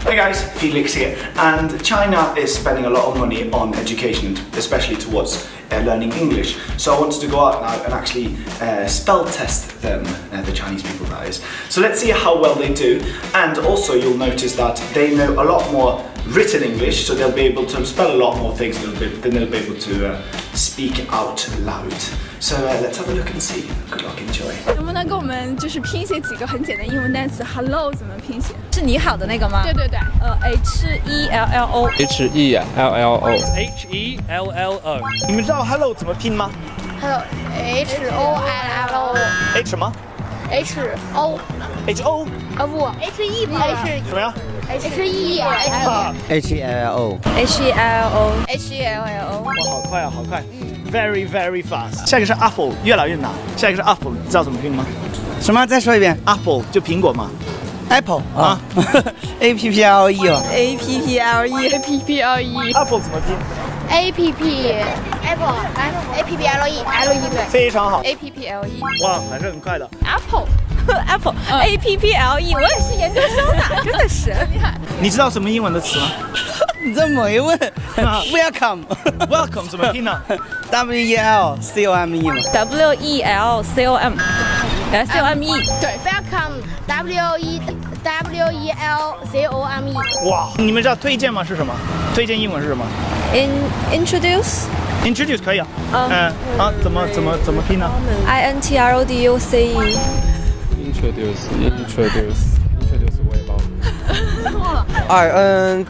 Hey guys, Felix here, and China is spending a lot of money on education, especially towards learning English. So I wanted to go out now and actually spell test them, the Chinese people that is. So let's see how well they do, and also you'll notice that they know a lot more written English, so they'll be able to spell a lot more things than they'll be able to speak out loud. So let's have a look and see. Good luck, enjoy. 能不能给我们就是拼写几个很简单的英文单词 ？Hello 怎么拼写？是你好的那个吗？对对对。H-E-L-L-O。H-E-L-L-O。你们知道 hello 怎么拼吗 Hello H-O-L-L-O。 ？H 什么 H-O。 ？H-O？ 啊不 ，H-E 不 H 什么呀 H-E。 H-E-L-L-O。 H-E-L-O。 H-E-L-L-O。哇，好快啊，好快！Very very fast。下一个是 apple， 越来越难。下一个是 apple， 你知道怎么拼吗？什么？再说一遍。 apple 就苹果嘛。Apple 啊，A-P-P-L-E 哦。A-P-P-L-E。A-P-P-L-E。 apple 怎么拼 A-P-P Apple A-P-P-L-E L-E 对。非常好。A-P-P-L-E。哇，还是很快的。Apple A-P-P-L-E，我也是研究生的，真的是厉害。你知道什么英文的词吗你这么一问，Welcome ？Welcome 怎么拼呢 W-E-L-C-O-M-E 嘛。W-E-L-C-O-M。C-O-M-E。对 Welcome W-E-L-C-O-M-E。哇，你们知道推荐吗？是什么？推荐英文是什么 Introduce。 ？Introduce 可以啊。怎么拼呢 I-N-T-R-O-D-U-C-E。Introduce 我也忘了。I-N-T-R-O-U-C-E。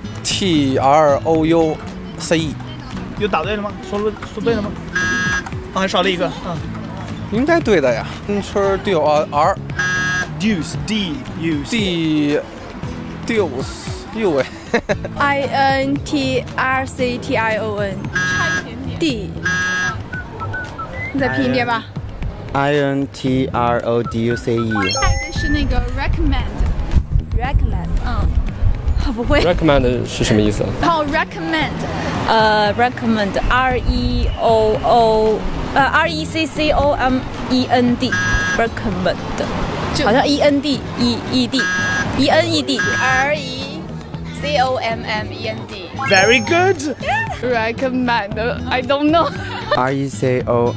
有答对了吗？说对了吗？还少了一个。应该对的呀。Introduce D-U-C。I-N-T-R-C-T-I-O-N。差一点点。 D。你再拼一遍吧。I-N-T-R-O-D-U-C-E。下一个是那个 recommend。 不会。 Recommend 是什么意思？然后 recommend。 recommend R-E-C-C-O-M-E-N-D recommend 好像 E-N-D E-E-D R-E-C-O-M-M-E-N-D Very good. recommend I don't know R-E-C-O-M-O-N-D。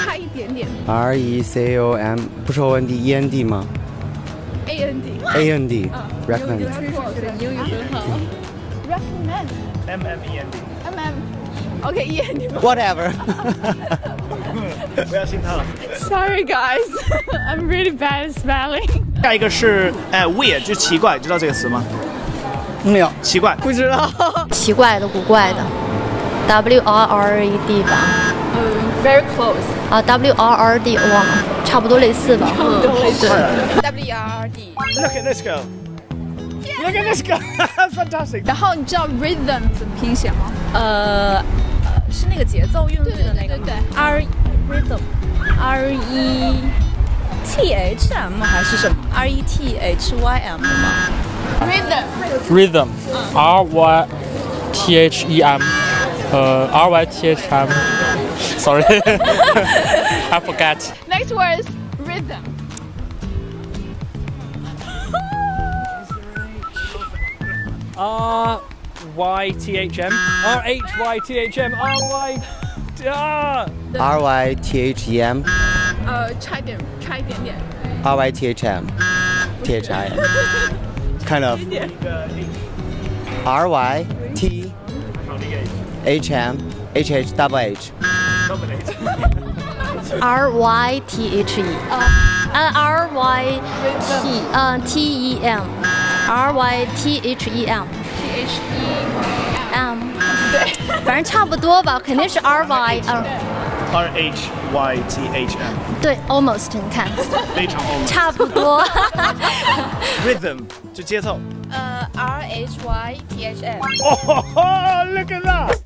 差一点点 R-E-C-O-M 不是 O-N-D，E-N-D 吗 A-N-D？A-N-D。Recommend。英语很好 recommend M-M-E-N-D。 M-M OK E-N-D Whatever 不要信他了。 Sorry guys I'm really bad at spelling 下一个是weird， 就奇怪，知道这个词吗？没有。奇怪。不知道。奇怪的、古怪的 ，W-R-R-E-D 吧。Very close 啊 ，W-R-R-D 我忘了，差不多类似吧。W-R-R-D Look at this girl. Look at this girl. Fantastic. 然后你知道 rhythm 怎么拼写吗？是那个节奏韵律的那个吗对 R rhythm R-E-T-H-M 还是什么 R-E-T-H-Y-M 吗 Rhythm R-Y-T-H-E-M R-Y-T-H-M Sorry I forgot Next word is rhythm R-Y-T-H-M R-H-Y-T-H-M R-Y R-Y-T-H-E-M。差一点点 R-Y-T-H-M T-H-I-M Kind of R-Y-T-H-M H-H double H R-Y-T-H-E R-Y-T-E-M R-Y-T-H-E-M M 对，反正差不多吧，肯定是 R-Y R-H-Y-T-H-M 对 ，almost 你看，非常 almost 差不多。Rhythm 就节奏。R-H-Y-T-H-M Oh, look at that.